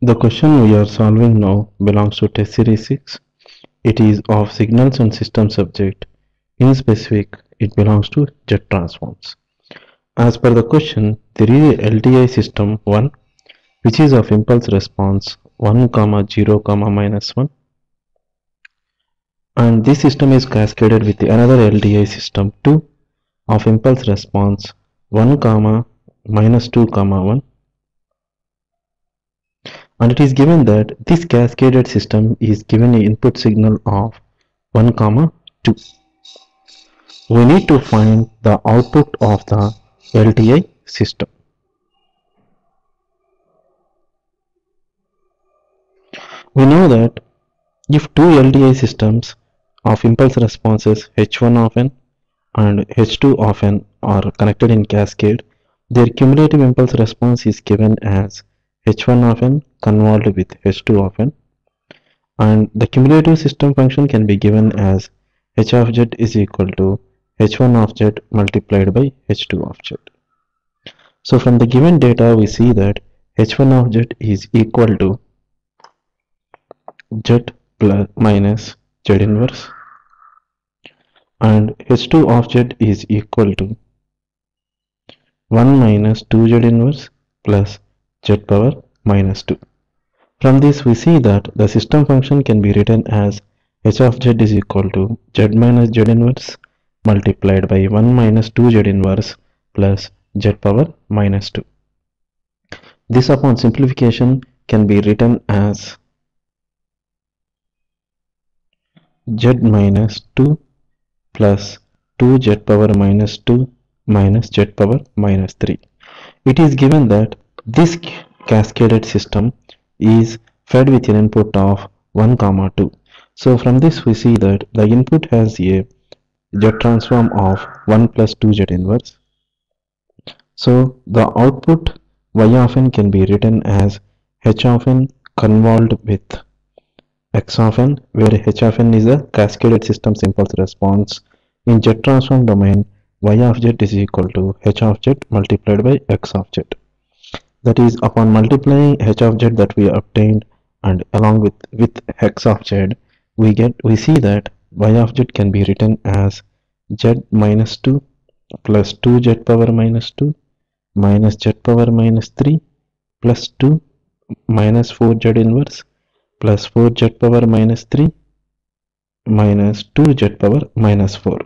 The question we are solving now belongs to test series 6. It is of signals and system subject. In specific, it belongs to jet transforms. As per the question, there is a LTI system 1 which is of impulse response 1, 0, -1, and this system is cascaded with another LTI system 2 of impulse response 1, -2, 1, and it is given that this cascaded system is given an input signal of 1, 2. We need to find the output of the LTI system. We know that if two LTI systems of impulse responses H1 of n and H2 of n are connected in cascade, their cumulative impulse response is given as H1 of n convolved with H2 of n, and the cumulative system function can be given as H of z is equal to H1 of z multiplied by H2 of z. So from the given data we see that H1 of z is equal to z plus minus z inverse, and H2 of z is equal to 1 minus 2z inverse plus z power minus 2. From this we see that the system function can be written as h of z is equal to z minus z inverse multiplied by 1 minus 2z inverse plus z power minus 2. This upon simplification can be written as z minus 2 plus 2z power minus 2 minus z power minus 3. It is given that this cascaded system is fed with an input of 1, 2. So from this we see that the input has a z transform of 1 plus 2z inverse. So the output y of n can be written as h of n convolved with x of n, where h of n is a cascaded system's impulse response. In z transform domain, y of z is equal to h of z multiplied by x of z. That is, upon multiplying h of z that we obtained and along with x of z, we see that y of z can be written as z minus 2 plus 2z power minus 2 minus z power minus 3 plus 2 minus 4z inverse plus 4z power minus 3 minus 2z power minus 4.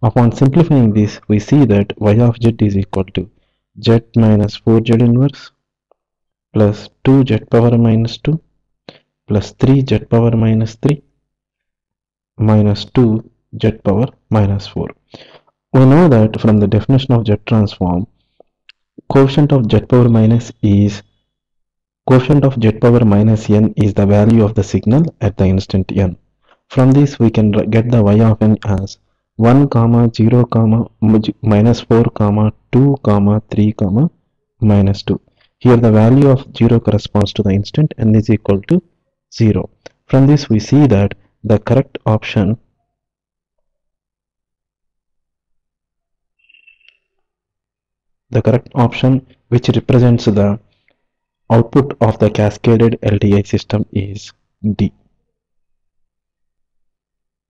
Upon simplifying this, we see that y of z is equal to z minus 4z inverse plus 2z power minus 2 plus 3z power minus 3 minus 2z power minus 4. We know that from the definition of z transform, coefficient of z power minus n is the value of the signal at the instant n. From this we can get the y of n as 1, 0, minus 4, 2, 3, minus 2. Here the value of 0 corresponds to the instant n is equal to 0. From this we see that the correct option which represents the output of the cascaded LTI system is D.